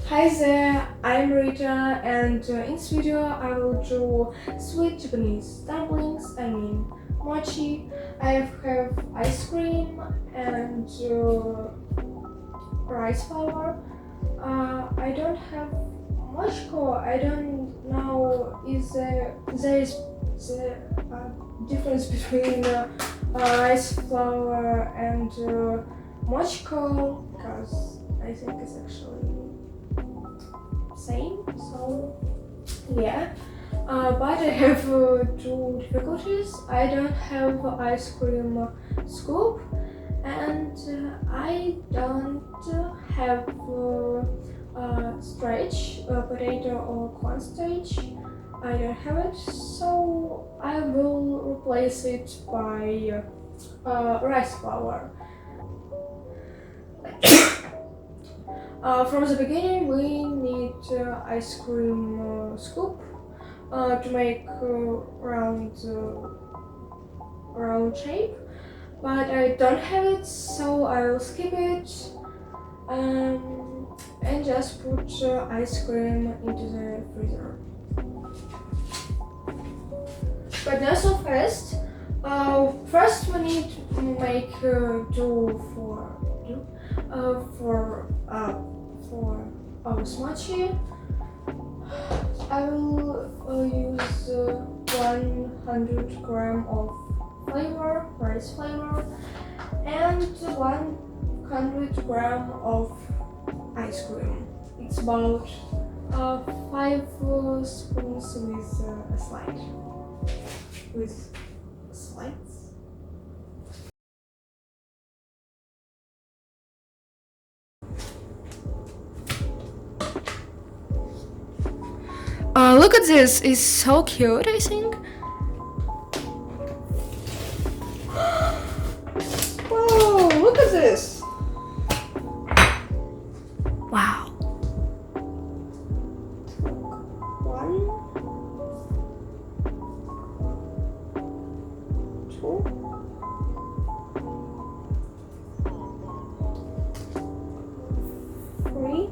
Hi there, I'm Rita, and in this video I will draw sweet Japanese dumplings, mochi. I have ice cream and rice flour. I don't have much core. I don't know if there is the difference between rice flour and mochiko, because I think it's actually same. So yeah, but I have two difficulties. I don't have ice cream scoop, and I don't have stretch potato or corn starch. I don't have it, so I will replace it by rice flour. From the beginning, we need ice cream scoop to make round shape, but I don't have it, so I will skip it and just put ice cream into the freezer. But not so fast. First, we need to make dough for our mochi. I will use 100 gram of rice flavor, and 100 gram of ice cream. It's about 5 spoons with slides. Look at this, it's so cute, I think. Whoa, look at this. Wow. One, two, three,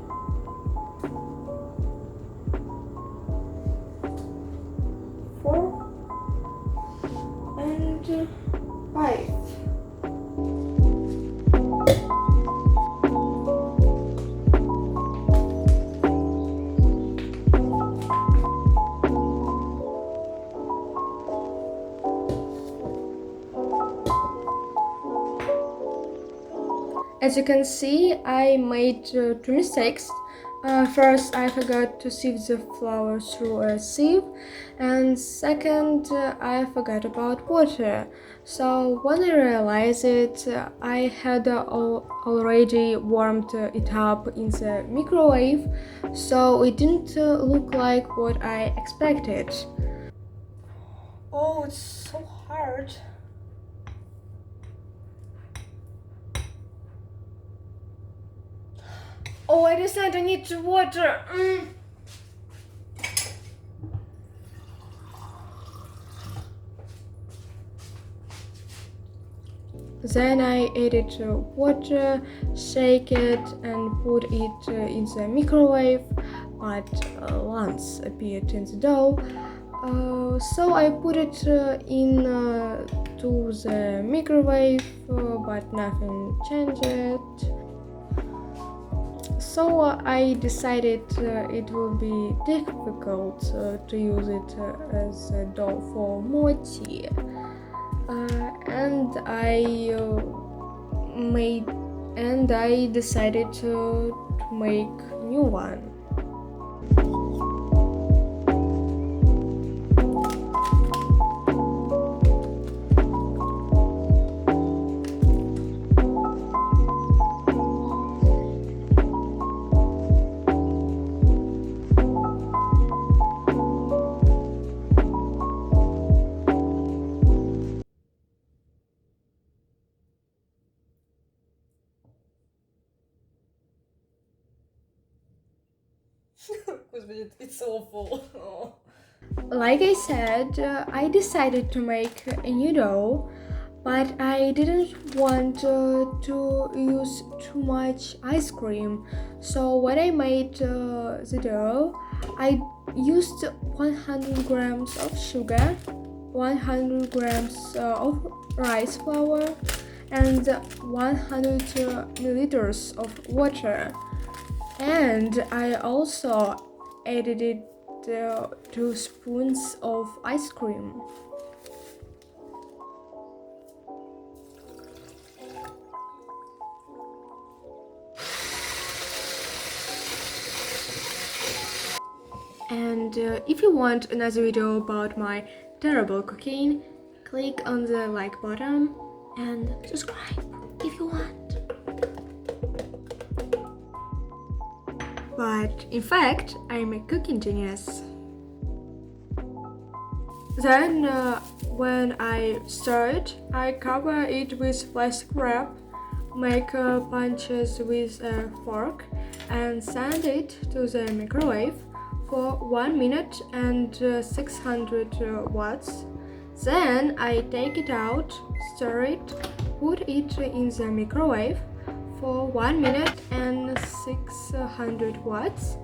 four, and 5. As you can see, I made 2 mistakes. First, I forgot to sieve the flour through a sieve, and second, I forgot about water. So when I realized it, I had already warmed it up in the microwave, so it didn't look like what I expected. Oh, it's so hard. Oh, I decided I need to water. Then I added water, shake it, and put it in the microwave. But lumps appeared in the dough, so I put it in to the microwave, but nothing changed. So I decided it will be difficult to use it as a dough for mochi, and I decided to make new one. It's awful. Oh. Like I said, I decided to make a new dough. but I didn't want to use too much ice cream. So when I made the dough, I used 100 grams of sugar, 100 grams of rice flour, and 100 milliliters of water. And I also added it 2 spoons of ice cream. And if you want another video about my terrible cooking, click on the like button and subscribe if you want. But in fact, I'm a cooking genius. Then when I stir it, I cover it with plastic wrap, make punches with a fork, and send it to the microwave for 1 minute and 600 watts. Then I take it out, stir it, put it in the microwave for 1 minute and 600 watts,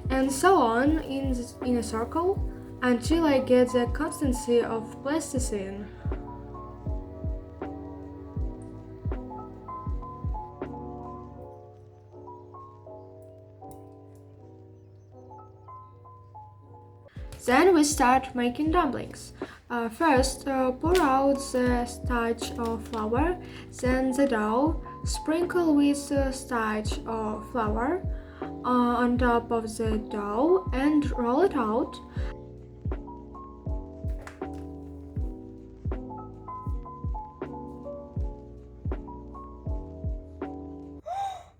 and so on in a circle until I get the consistency of plasticine. Then we start making dumplings. First, pour out the starch or flour, then the dough, sprinkle with starch or flour on top of the dough and roll it out.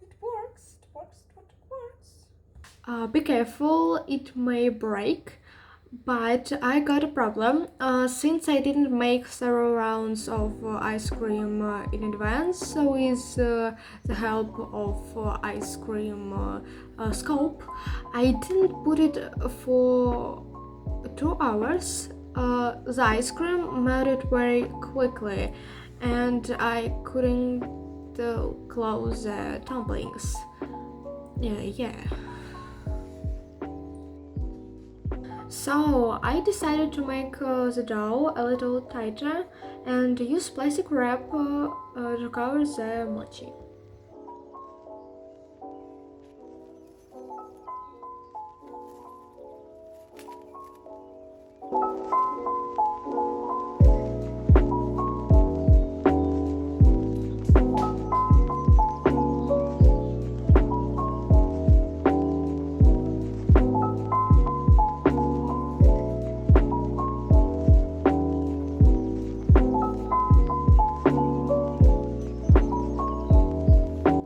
It works. Be careful, it may break. But I got a problem since I didn't make several rounds of ice cream in advance with the help of ice cream scope. I didn't put it for 2 hours. The ice cream melted very quickly and I couldn't close the dumplings. Yeah. So I decided to make the dough a little tighter and use plastic wrap to cover the mochi.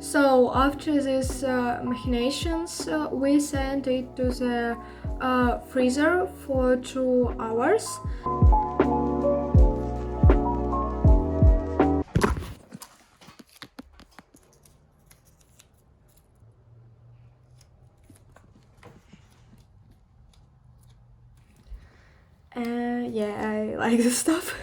So after these machinations, we sent it to the freezer for 2 hours. Yeah, I like this stuff.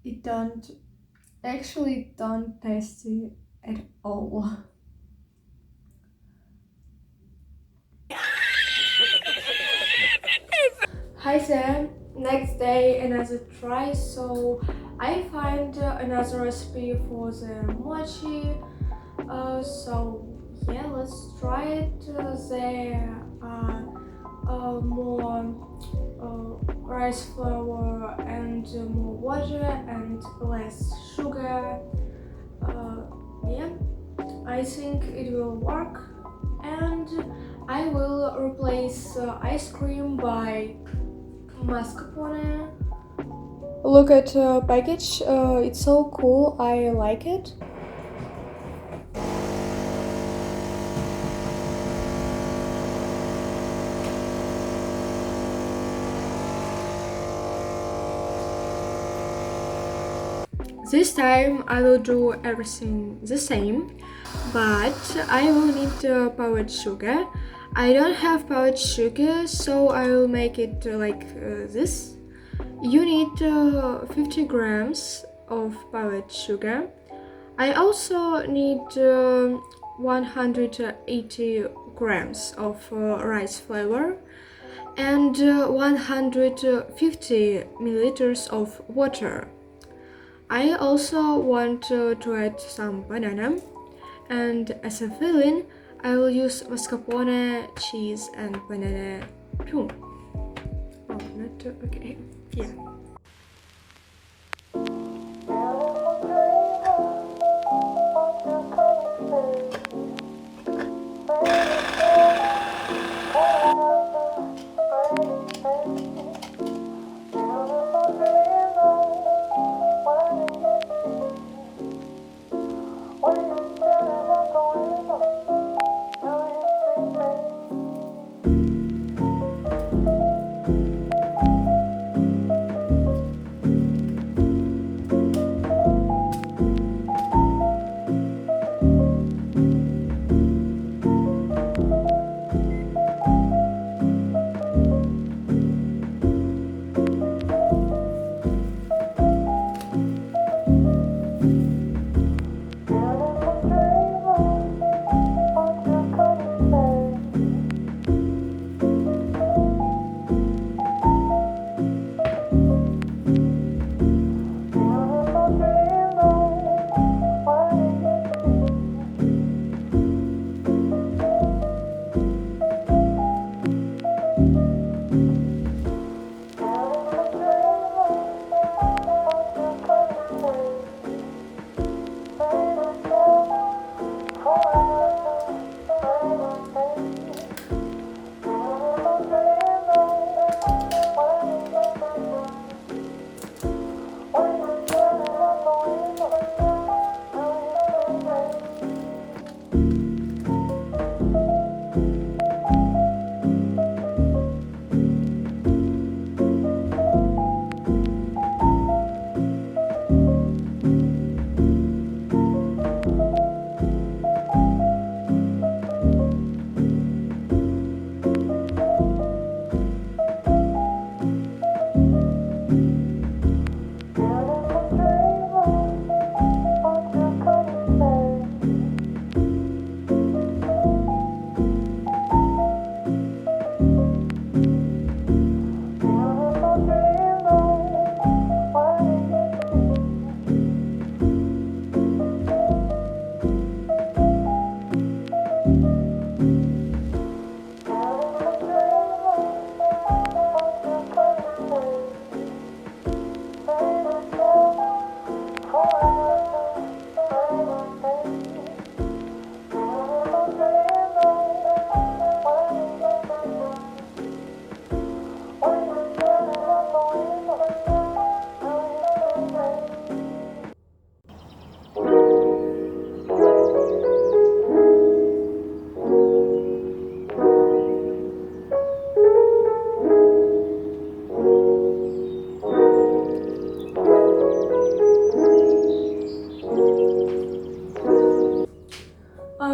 It don't taste it at all. Hi Sam, next day another try, so I find another recipe for the mochi. So yeah, let's try it. There are more rice flour and more water and less sugar. Yeah, I think it will work, and I will replace ice cream by mascarpone. Look at the package, it's so cool, I like it. This time I will do everything the same, but I will need powdered sugar. I don't have powdered sugar, so I will make it like this. You need 50 grams of powdered sugar. I also need 180 grams of rice flour and 150 milliliters of water. I also want to add some banana, and as a filling, I will use mascarpone, cheese, and banana too. Oh, not too, okay, yeah.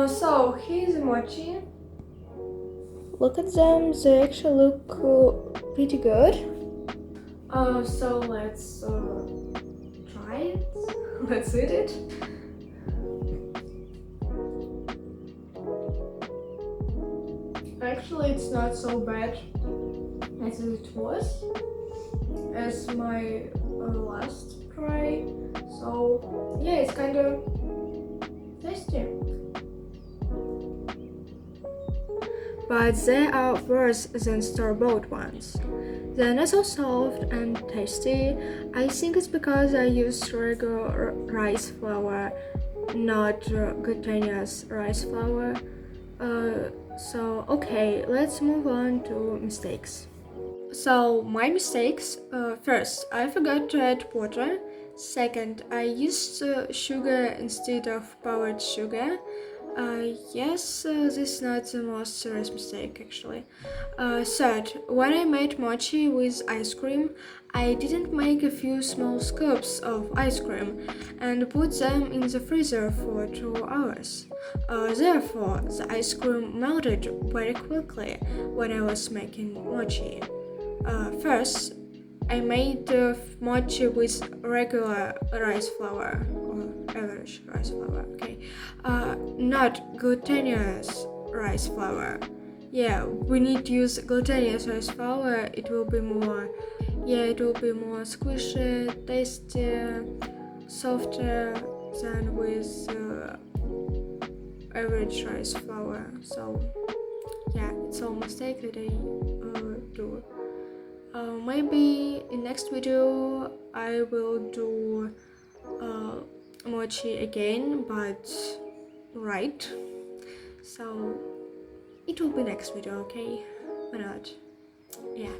So here's a mochi. Look at them, they actually look pretty good. So let's try it. Let's eat it. Actually, it's not so bad as it was, as my last try. So yeah, it's kind of tasty. But they are worse than store-bought ones. They're not so soft and tasty. I think it's because I used regular rice flour, not glutinous rice flour. Okay, let's move on to mistakes. So, my mistakes, first, I forgot to add water. Second, I used sugar instead of powdered sugar. Yes, this is not the most serious mistake actually. Third, when I made mochi with ice cream, I didn't make a few small scoops of ice cream and put them in the freezer for 2 hours. Therefore, the ice cream melted very quickly when I was making mochi. First, I made the mochi with regular rice flour or average rice flour, okay? Not glutinous rice flour. Yeah, we need to use glutinous rice flour. It will be more squishy, tastier, softer than with average rice flour. So yeah, it's a mistake that I do. Maybe in next video I will do uh, mochi again, but right. So it will be next video, okay? Why not? Yeah.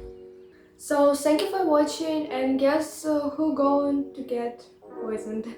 So thank you for watching, and guess who going to get poisoned?